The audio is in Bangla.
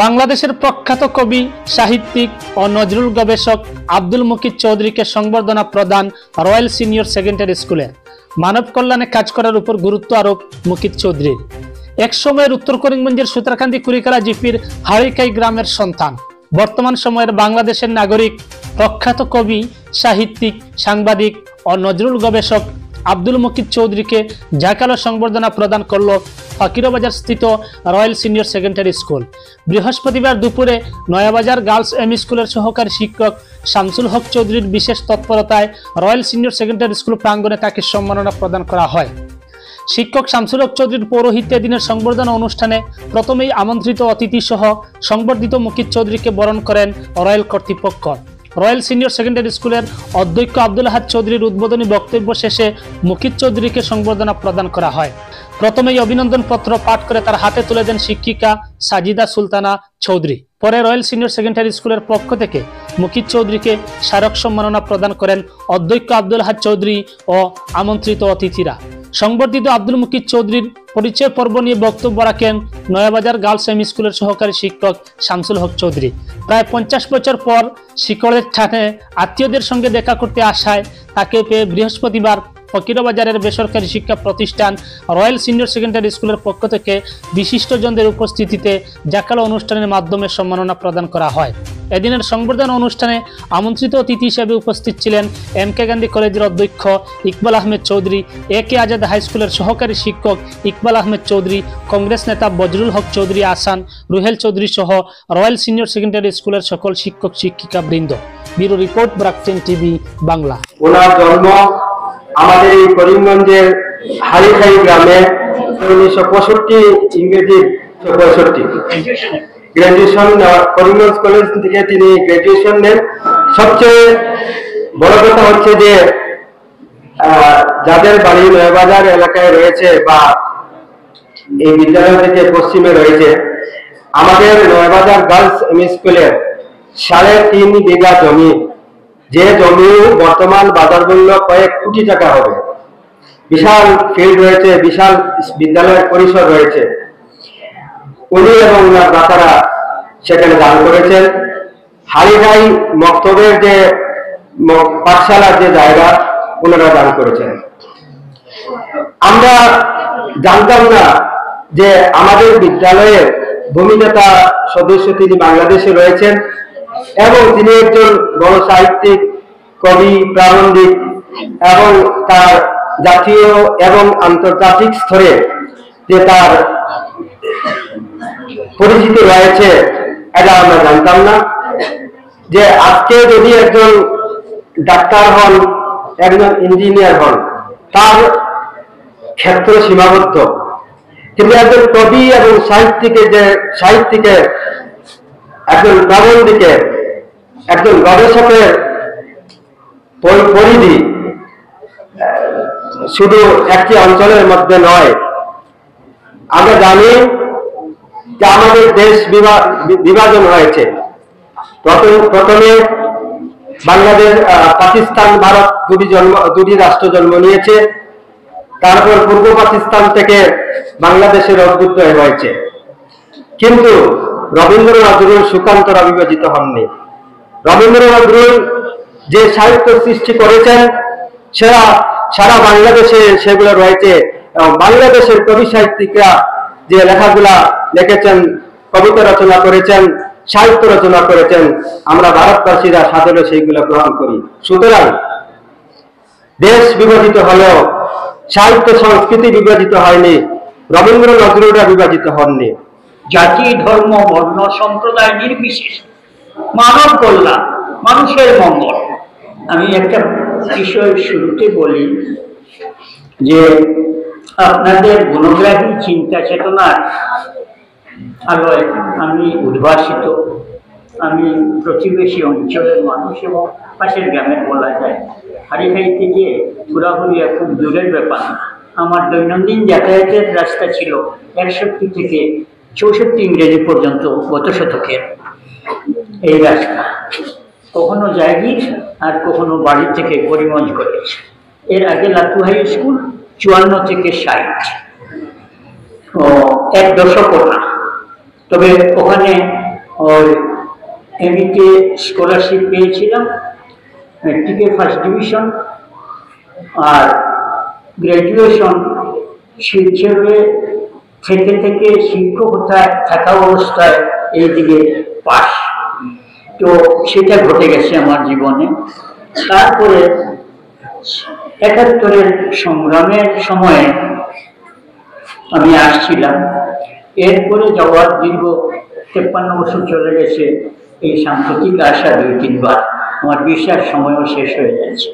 বাংলাদেশের প্রখ্যাত কবি, সাহিত্যিক ও নজরুল গবেষক আব্দুল মুকিত চৌধুরীকে সংবর্ধনা প্রদান রয়্যাল সিনিয়র সেকেন্ডারি স্কুলে। মানব কল্যাণে কাজ করার উপর গুরুত্ব আরোপ মুকিত চৌধুরীর। এক সময়ের উত্তর করিমগঞ্জের সুতারকান্দি কুড়িকালা জিপির হাড়িকাই গ্রামের সন্তান, বর্তমান সময়ের বাংলাদেশের নাগরিক, প্রখ্যাত কবি, সাহিত্যিক, সাংবাদিক ও নজরুল গবেষক আব্দুল মুকিত চৌধুরীকে জাকালো সংবর্ধনা প্রদান করল ফকিরবাজার স্থিত রয়্যাল সিনিয়র সেকেন্ডারি স্কুল। বৃহস্পতিবার দুপুরে নয়াবাজার গার্লস এমই স্কুলের সহকারী শিক্ষক শামসুল হক চৌধুরীর বিশেষ তৎপরতায় রয়্যাল সিনিয়র সেকেন্ডারি স্কুল প্রাঙ্গণে তাকে সম্মাননা প্রদান করা হয়। শিক্ষক শামসুল হক চৌধুরীর পৌরোহিত্যে দিনের সংবর্ধনা অনুষ্ঠানে প্রথমেই আমন্ত্রিত অতিথি সহ সংবর্ধিত মুকিত চৌধুরীকে বরণ করেন রয়্যাল কর্তৃপক্ষ। রয়্যাল সিনিয়র সেকেন্ডারি স্কুলের অধ্যক্ষ আব্দুল আহাদ চৌধুরীর উদ্বোধনী বক্তব্য শেষে মুকিত চৌধুরীকে সংবর্ধনা প্রদান করা হয়। প্রথমেই অভিনন্দন পত্র পাঠ করে তার হাতে তুলে দেন শিক্ষিকা সাজিদা সুলতানা চৌধুরী। পরে রয়্যাল সিনিয়র সেকেন্ডারি স্কুলের পক্ষ থেকে মুকিত চৌধুরীকে স্মারক সম্মাননা প্রদান করেন অধ্যক্ষ আব্দুল আহাদ চৌধুরী ও আমন্ত্রিত অতিথিরা। সংবর্ধিত আব্দুল মুকিত চৌধুরীর পরিচয় পর্ব নিয়ে বক্তব্য রাখেন নয়াবাজার গার্লস এমই স্কুলের সহকারী শিক্ষক শামসুল হক চৌধুরী। প্রায় 50 বছর পর শিকড়ের ঠানে আত্মীয়দের সঙ্গে দেখা করতে আসায় তাকে পেয়ে বৃহস্পতিবার ফকিরবাজারের বেসরকারি শিক্ষা প্রতিষ্ঠান রয়্যাল সিনিয়র সেকেন্ডারি স্কুলের পক্ষ থেকে বিশিষ্টজনদের উপস্থিতিতে জাকালো অনুষ্ঠানের মাধ্যমে সম্মাননা প্রদান করা হয়। এদিনের সংবর্ধনা অনুষ্ঠানে আমন্ত্রিত অতিথি হিসেবে উপস্থিত ছিলেন এমকে গান্ধী কলেজের অধ্যক্ষ ইকবাল আহমেদ চৌধুরী, একে আজাদ হাই স্কুলের সহকারী শিক্ষক ইকবাল আহমেদ চৌধুরী, কংগ্রেস নেতা বজরুল হক চৌধুরী আসান, রুহেল চৌধুরী সহ রয়্যাল সিনিয়র সেকেন্ডারি স্কুলের সকল শিক্ষক শিক্ষিকা বৃন্দ। ব্যুরো রিপোর্ট, ব্রাকটেন টিভি বাংলা। ওনার জন্ম আমাদের এই করিমগঞ্জের হাড়িখাই গ্রামে 1965, ইংরেজি 65। গ্রাজুয়েশন করিমগঞ্জ কলেজ থেকে তিনি গ্রাজুয়েশন নেন। সবচেয়ে বড় কথা হচ্ছে যে যাদের বাড়ি নয়াবাজার এলাকায় রয়েছে বা এই বিদ্যালয় থেকে পশ্চিমে রয়েছে, আমাদের নয়াবাজার গার্লস এমই স্কুলের 3.5 বিঘা জমি, যে জমি বর্তমান বাজার মূল্য কয়েক কোটি টাকা হবে, বিশাল ফিল্ড রয়েছে, বিশাল বিদ্যালয়ের পরিসর রয়েছে, উনি এবং ওনার দাতারা সেখানে দান করেছেন। হাড়িখাই মক্তবের যে পাঠশালার যে জায়গা ওনারা দান করেছেন। আমরা জানতাম না যে আমাদের বিদ্যালয়ের ভূমিদাতা সদস্য তিনি বাংলাদেশে রয়েছেন এবং তিনি একজন বড় সাহিত্যিক, কবি, প্রাবন্ধিক এবং তার জাতীয় এবং আন্তর্জাতিক স্তরে যে তার পরিচিতি রয়েছে এটা আমরা জানতাম না। যে আজকে যদি একজন ডাক্তার হন, একজন ইঞ্জিনিয়ার হন, তার ক্ষেত্র সীমাবদ্ধ, কিন্তু একজন কবি এবং সাহিত্যিকের একজন প্রাবন্ধিকের, একজন গবেষকের পরিধি শুধু একটি অঞ্চলের মধ্যে নয়। আমরা জানি যে আমাদের দেশ বিভাজন হয়েছে। প্রথমে বাংলাদেশ, পাকিস্তান, ভারত দুটি রাষ্ট্র জন্ম নিয়েছে। তারপর পূর্ব পাকিস্তান থেকে বাংলাদেশের অভ্যুদয় হয়েছে। কিন্তু রবীন্দ্রনাথ নজরুল সুকান্তরা বিভাজিত হননি। রবীন্দ্রনাথ নজরুল যে সাহিত্য সৃষ্টি করেছেন সেটা সারা বাংলাদেশে সেগুলো রয়েছে এবং বাংলাদেশের কবি সাহিত্যিকরা যে লেখাগুলা লিখেছেন, কবিতা রচনা করেছেন, সাহিত্য রচনা করেছেন, আমরা ভারতবাসীরা সাদরে সেইগুলো গ্রহণ করি। সুতরাং দেশ বিভাজিত হলেও সাহিত্য সংস্কৃতি বিভাজিত হয়নি, রবীন্দ্র নজরুলরা বিভাজিত হননি। জাতি, ধর্ম, বর্ণ, সম্প্রদায় নির্বিশেষে মানব কল্যাণ, মানুষের মঙ্গল। আমি একটা বিষয় শুরুতে বলি যে আপনাদের গুণগ্রাহী চিন্তা চেতনার আলোয় আমি উদ্ভাসিত। আমি প্রতিবেশী অঞ্চলের মানুষ এবং পাশের গ্রামের বলা যায়। হাড়িখাই থেকে পুরাপুরি খুব দূরের ব্যাপার না। আমার দৈনন্দিন যাতায়াতের রাস্তা ছিল 61 থেকে 64 ইংরেজি পর্যন্ত গত শতকের এই রাস্তা। কখনো জায়গির আর কখনো বাড়ি থেকে করিমগঞ্জ কলেজ। এর আগে লাতু হাই স্কুল 54 থেকে 60, 1 দশকও না। তবে ওখানে और এমনিতে স্কলারশিপ পেয়েছিলাম, মেট্রিকে ফার্স্ট ডিভিশন, আর গ্র্যাজুয়েশন শিলচরে থেকে থেকে শিক্ষকতায় থাকা অবস্থায় এইদিকে পাস। তো সেটা ঘটে গেছে আমার জীবনে। তারপরে ৭১-এর সংগ্রামের সময়ে আমি আসছিলাম, এরপরে যাওয়ার দীর্ঘ ৫৩ বছর চলে গেছে। এই সাম্প্রতিক আসা ২-৩ বার, আমার বিশ্বাস সময়ও শেষ হয়ে যাচ্ছে।